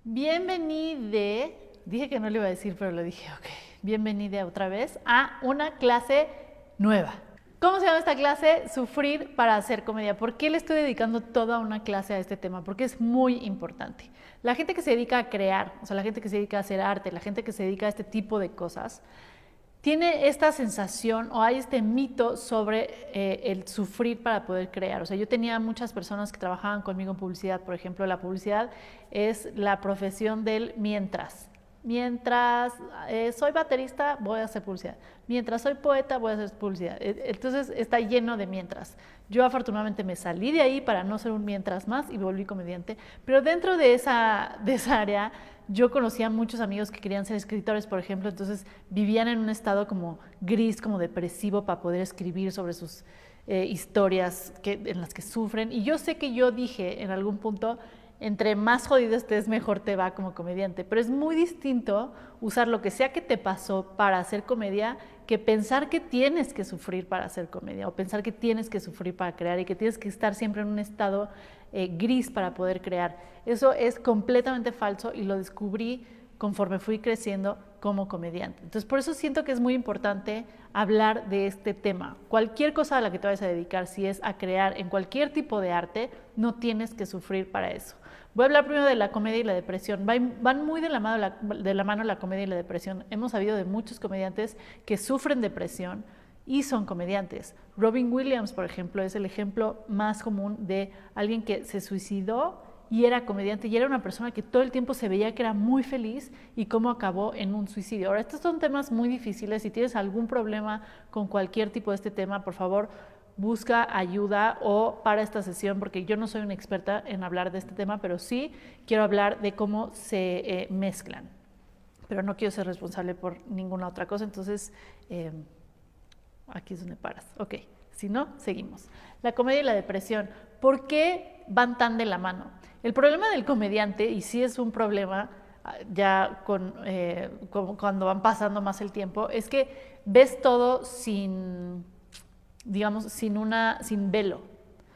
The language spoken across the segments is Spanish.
Bienvenide, dije que no le iba a decir, pero lo dije, ok. Bienvenide otra vez a una clase nueva. ¿Cómo se llama esta clase? Sufrir para hacer comedia. ¿Por qué le estoy dedicando toda una clase a este tema? Porque es muy importante. La gente que se dedica a crear, o sea, la gente que se dedica a hacer arte, la gente que se dedica a este tipo de cosas, tiene esta sensación o hay este mito sobre el sufrir para poder crear. O sea, yo tenía muchas personas que trabajaban conmigo en publicidad. Por ejemplo, la publicidad es la profesión del mientras. Mientras soy baterista, voy a hacer publicidad. Mientras soy poeta, voy a hacer publicidad. Entonces está lleno de mientras. Yo afortunadamente me salí de ahí para no ser un mientras más y volví comediante. Pero dentro de esa área yo conocía muchos amigos que querían ser escritores, por ejemplo, entonces vivían en un estado como gris, como depresivo para poder escribir sobre sus historias en las que sufren. Y yo sé que yo dije en algún punto, entre más jodido estés, mejor te va como comediante. Pero es muy distinto usar lo que sea que te pasó para hacer comedia que pensar que tienes que sufrir para hacer comedia o pensar que tienes que sufrir para crear y que tienes que estar siempre en un estado gris para poder crear. Eso es completamente falso y lo descubrí conforme fui creciendo como comediante. Entonces, por eso siento que es muy importante hablar de este tema. Cualquier cosa a la que te vayas a dedicar, si es a crear en cualquier tipo de arte, no tienes que sufrir para eso. Voy a hablar primero de la comedia y la depresión. Van muy de la mano la comedia y la depresión. Hemos sabido de muchos comediantes que sufren depresión y son comediantes. Robin Williams, por ejemplo, es el ejemplo más común de alguien que se suicidó y era comediante y era una persona que todo el tiempo se veía que era muy feliz y cómo acabó en un suicidio. Ahora, estos son temas muy difíciles. Si tienes algún problema con cualquier tipo de este tema, por favor, busca ayuda o para esta sesión, porque yo no soy una experta en hablar de este tema, pero sí quiero hablar de cómo se mezclan. Pero no quiero ser responsable por ninguna otra cosa, entonces aquí es donde paras. Ok, si no, seguimos. La comedia y la depresión. ¿Por qué van tan de la mano? El problema del comediante, y sí es un problema ya cuando van pasando más el tiempo, es que ves todo sin, digamos, sin velo.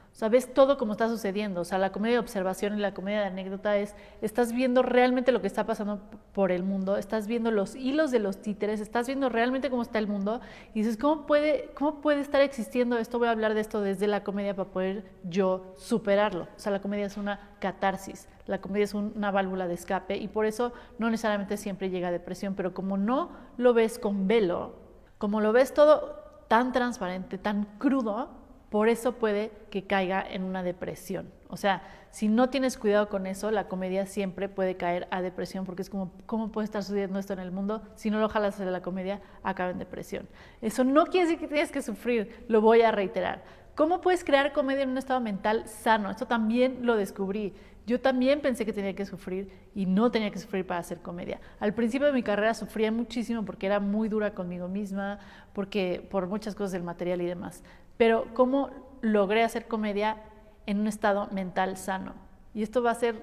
O sea, ves todo como está sucediendo. O sea, la comedia de observación y la comedia de anécdota estás viendo realmente lo que está pasando por el mundo, estás viendo los hilos de los títeres, estás viendo realmente cómo está el mundo y dices, ¿cómo puede estar existiendo esto? Voy a hablar de esto desde la comedia para poder yo superarlo. O sea, la comedia es una catarsis, la comedia es una válvula de escape y por eso no necesariamente siempre llega a depresión, pero como no lo ves con velo, como lo ves todo tan transparente, tan crudo, por eso puede que caiga en una depresión. O sea, si no tienes cuidado con eso, la comedia siempre puede caer a depresión, porque es como, ¿cómo puede estar sucediendo esto en el mundo? Si no lo jalas de la comedia, acaba en depresión. Eso no quiere decir que tienes que sufrir, lo voy a reiterar. ¿Cómo puedes crear comedia en un estado mental sano? Esto también lo descubrí. Yo también pensé que tenía que sufrir y no tenía que sufrir para hacer comedia. Al principio de mi carrera sufría muchísimo porque era muy dura conmigo misma, por muchas cosas del material y demás. Pero ¿cómo logré hacer comedia en un estado mental sano? Y esto va a ser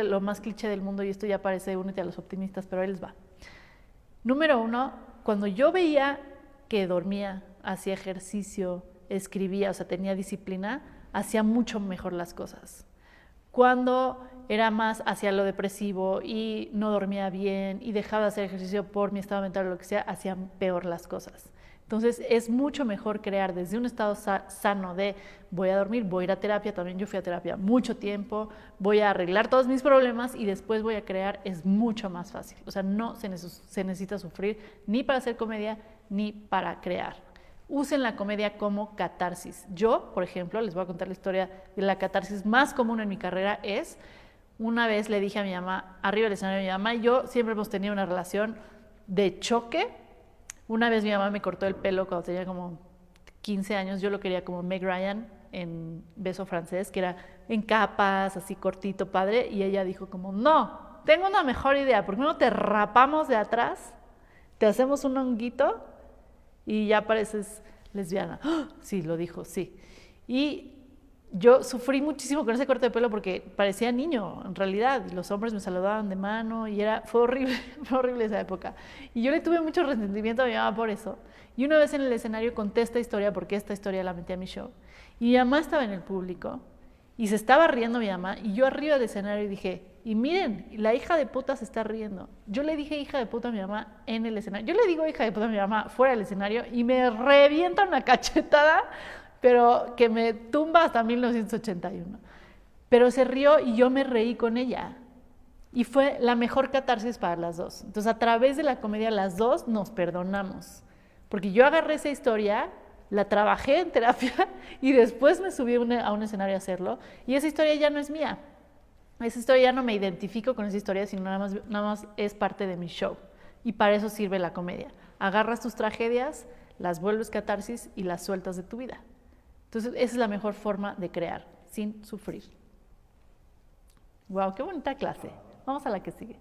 lo más cliché del mundo y esto ya parece únete a los optimistas, pero ahí les va. Número 1, cuando yo veía que dormía, hacía ejercicio, escribía, o sea, tenía disciplina, hacía mucho mejor las cosas. Cuando era más hacia lo depresivo y no dormía bien y dejaba de hacer ejercicio por mi estado mental o lo que sea, hacían peor las cosas. Entonces es mucho mejor crear desde un estado sano de voy a dormir, voy a ir a terapia, también yo fui a terapia mucho tiempo, voy a arreglar todos mis problemas y después voy a crear, es mucho más fácil. O sea, no se necesita sufrir ni para hacer comedia ni para crear. Usen la comedia como catarsis. Yo, por ejemplo, les voy a contar la historia de la catarsis más común en mi carrera es, una vez le dije a mi mamá, arriba del escenario de mi mamá y yo siempre hemos tenido una relación de choque. Una vez mi mamá me cortó el pelo cuando tenía como 15 años, yo lo quería como Meg Ryan en Beso Francés, que era en capas, así cortito, padre, y ella dijo como, no, tengo una mejor idea, ¿por qué no te rapamos de atrás, te hacemos un honguito y ya pareces lesbiana? ¡Oh! Sí, lo dijo, sí. Y yo sufrí muchísimo con ese corte de pelo porque parecía niño, en realidad. Y los hombres me saludaban de mano y fue horrible esa época. Y yo le tuve mucho resentimiento a mi mamá por eso. Y una vez en el escenario conté esta historia, porque esta historia la metí a mi show. Y mi mamá estaba en el público y se estaba riendo mi mamá. Y yo arriba del escenario dije, Y miren, la hija de puta se está riendo. Yo le dije hija de puta a mi mamá en el escenario. Yo le digo hija de puta a mi mamá fuera del escenario y me revienta una cachetada, pero que me tumba hasta 1981. Pero se rió y yo me reí con ella. Y fue la mejor catarsis para las dos. Entonces, a través de la comedia, las dos nos perdonamos. Porque yo agarré esa historia, la trabajé en terapia y después me subí a un escenario a hacerlo. Y esa historia ya no es mía. Esa historia ya no me identifico con esa historia, sino nada más es parte de mi show. Y para eso sirve la comedia. Agarras tus tragedias, las vuelves catarsis y las sueltas de tu vida. Entonces, esa es la mejor forma de crear, sin sufrir. ¡Wow! ¡Qué bonita clase! Vamos a la que sigue.